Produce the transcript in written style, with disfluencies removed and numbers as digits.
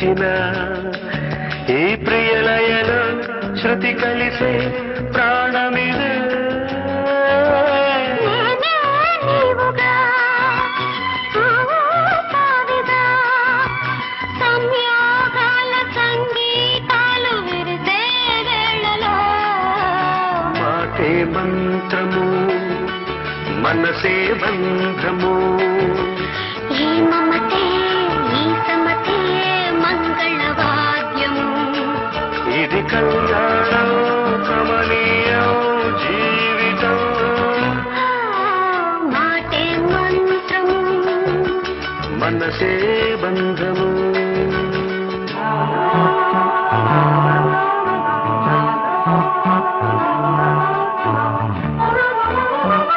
వినిపించిన ఈ ప్రియలయలో శృతి కలిసే ప్రాణమిదే మాటే మంత్రము మనసే బంధము ఈ మమతే ఈ సమతే మంగళవాద్యం ఇది కళ్యాణం కమనీయం జీవితం మాటే మంత్రము మనసే బంధము